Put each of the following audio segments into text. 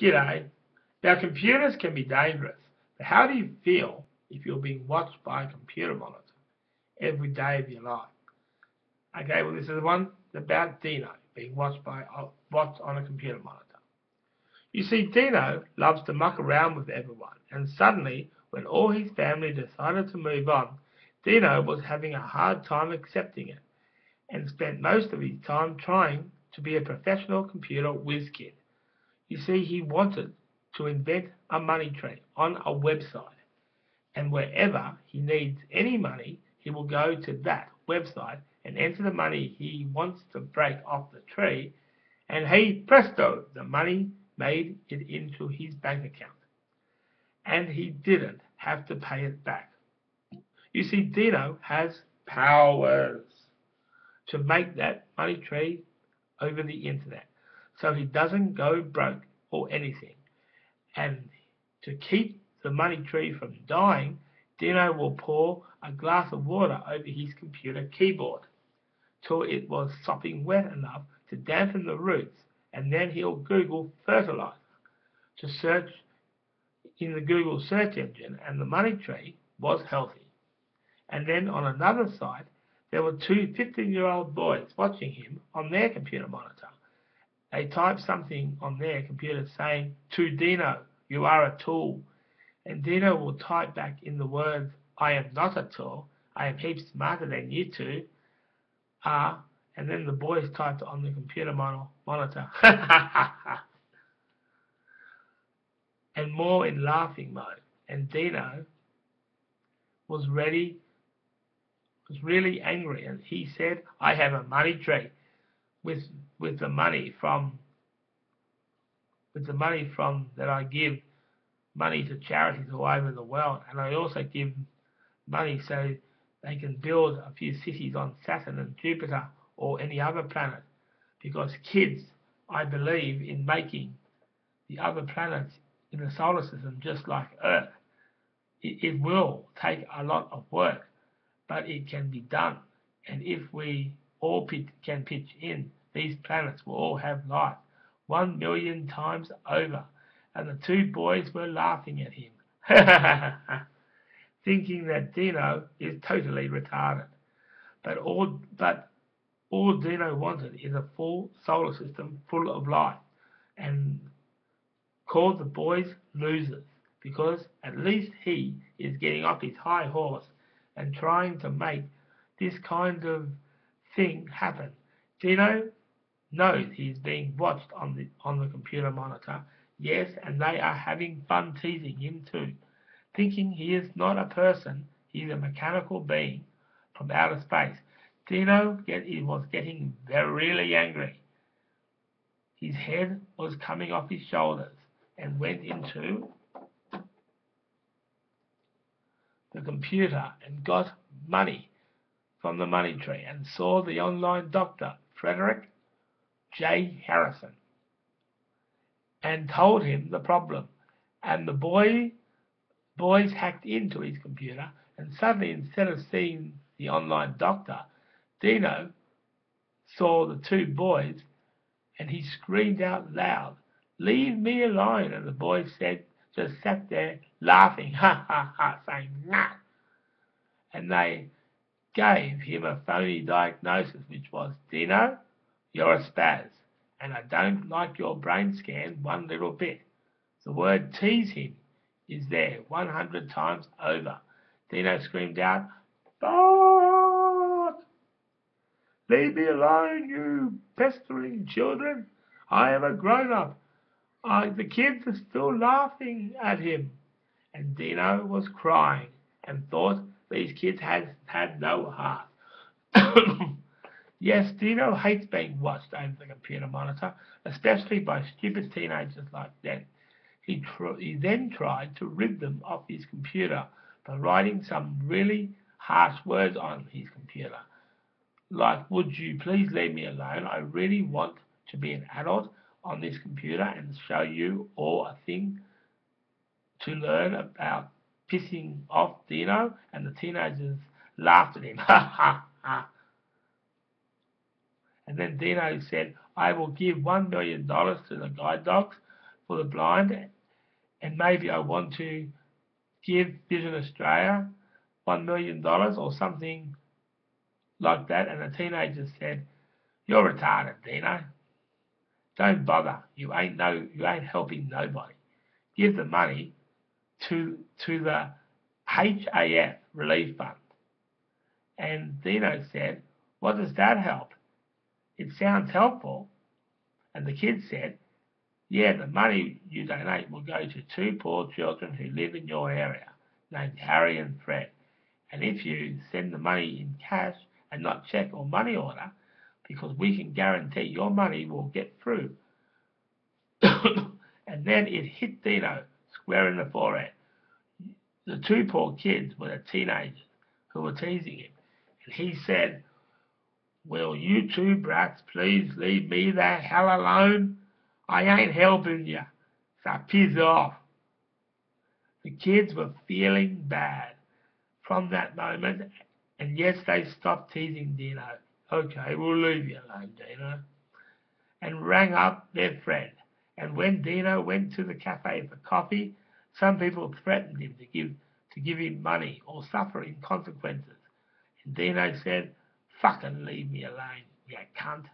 G'day. Now, computers can be dangerous, but how do you feel if you're being watched by a computer monitor every day of your life? Okay, well, this is one about Dino being watched on a computer monitor. You see, Dino loves to muck around with everyone, and suddenly, when all his family decided to move on, Dino was having a hard time accepting it and spent most of his time trying to be a professional computer whiz kid. You see, he wanted to invent a money tree on a website, and wherever he needs any money, he will go to that website and enter the money he wants to break off the tree, and hey presto, the money made it into his bank account, and he didn't have to pay it back. You see, Dino has powers to make that money tree over the internet, so he doesn't go broke or anything. And to keep the money tree from dying, Dino will pour a glass of water over his computer keyboard till it was sopping wet enough to dampen the roots, and then he'll Google fertilizer to search in the Google search engine, and the money tree was healthy. And then on another side, there were two 15-year-old boys watching him on their computer monitor. They typed something on their computer saying, "To Dino, you are a tool." And Dino will type back in the words, "I am not a tool. I am heaps smarter than you two are." And then the boys typed on the computer monitor, and more in laughing mode. And Dino was really angry, and he said, "I have a money tree with with the money from that I give money to charities all over the world, and I also give money so they can build a few cities on Saturn and Jupiter or any other planet, because kids, I believe in making the other planets in the solar system just like Earth. It will take a lot of work, but it can be done, and if we all can pitch in, these planets will all have life 1 million times over." And the two boys were laughing at him, thinking that Dino is totally retarded. But all Dino wanted is a full solar system full of life, and called the boys losers, because at least he is getting off his high horse and trying to make this kind of thing happen. Dino knows he's being watched on the computer monitor, yes, and they are having fun teasing him too, thinking he is not a person, he's a mechanical being from outer space. Dino was getting really angry. His head was coming off his shoulders and went into the computer and got money from the money tree and saw the online doctor, Frederick J. Harrison, and told him the problem. And the boys hacked into his computer, and suddenly, instead of seeing the online doctor, Dino saw the two boys, and he screamed out loud, "Leave me alone!" And the boys just sat there laughing, ha ha ha, saying, "Nah." And they gave him a phony diagnosis, which was, "Dino, you're a spaz, and I don't like your brain scan one little bit." The word "tease him" is there 100 times over. Dino screamed out, "Fuck! Leave me alone, you pestering children. I am a grown-up." The kids are still laughing at him. And Dino was crying and thought these kids had no heart. Yes, Dino hates being watched over the computer monitor, especially by stupid teenagers like that. He then tried to rid them of his computer by writing some really harsh words on his computer, like, "Would you please leave me alone? I really want to be an adult on this computer and show you all a thing to learn about pissing off Dino." And the teenagers laughed at him. Ha ha ha. And then Dino said, "I will give $1 million to the guide dogs for the blind, and maybe I want to give Vision Australia $1 million or something like that. And the teenager said, "You're retarded, Deano. Don't bother. You ain't helping nobody. Give the money to the HAF Relief Fund." And Deano said, "What does that help? It sounds helpful." And the kid said, "Yeah, the money you donate will go to 2 poor children who live in your area, named Harry and Fred. And if you send the money in cash and not check or money order, because we can guarantee your money will get through." And then it hit Deano square in the forehead. The 2 poor kids were the teenagers who were teasing him. And he said, "Will you 2 brats please leave me the hell alone? I ain't helping you, so piss off." The kids were feeling bad from that moment, and yes, they stopped teasing Deano. "Okay, we'll leave you alone, Deano," and rang up their friend. And when Deano went to the cafe for coffee, some people threatened him to give him money or suffer in consequences. And Deano said, "Fucking leave me alone, you cunt."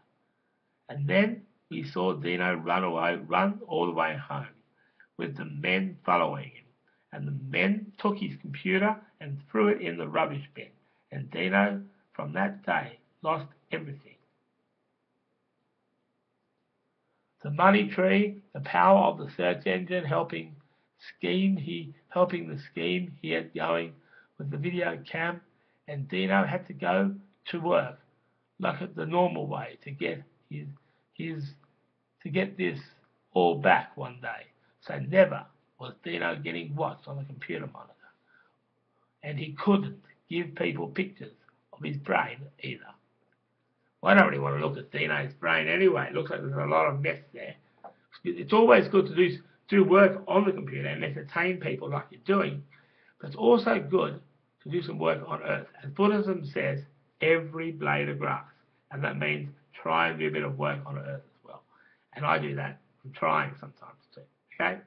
And then we saw Deano run all the way home, with the men following him. And the men took his computer and threw it in the rubbish bin. And Deano, from that day, lost everything. The money tree, the power of the search engine helping the scheme he had going with the video cam, and Deano had to go to work like the normal way to get this all back one day. So never was Deano getting watched on the computer monitor, and he couldn't give people pictures of his brain either. Well, I don't really want to look at Deano's brain anyway. It looks like there's a lot of mess there. It's always good to do work on the computer and entertain people like you're doing, but it's also good to do some work on Earth. As Buddhism says, every blade of grass, and that means try and do a bit of work on Earth as well. And I do that. I'm trying sometimes too. Okay?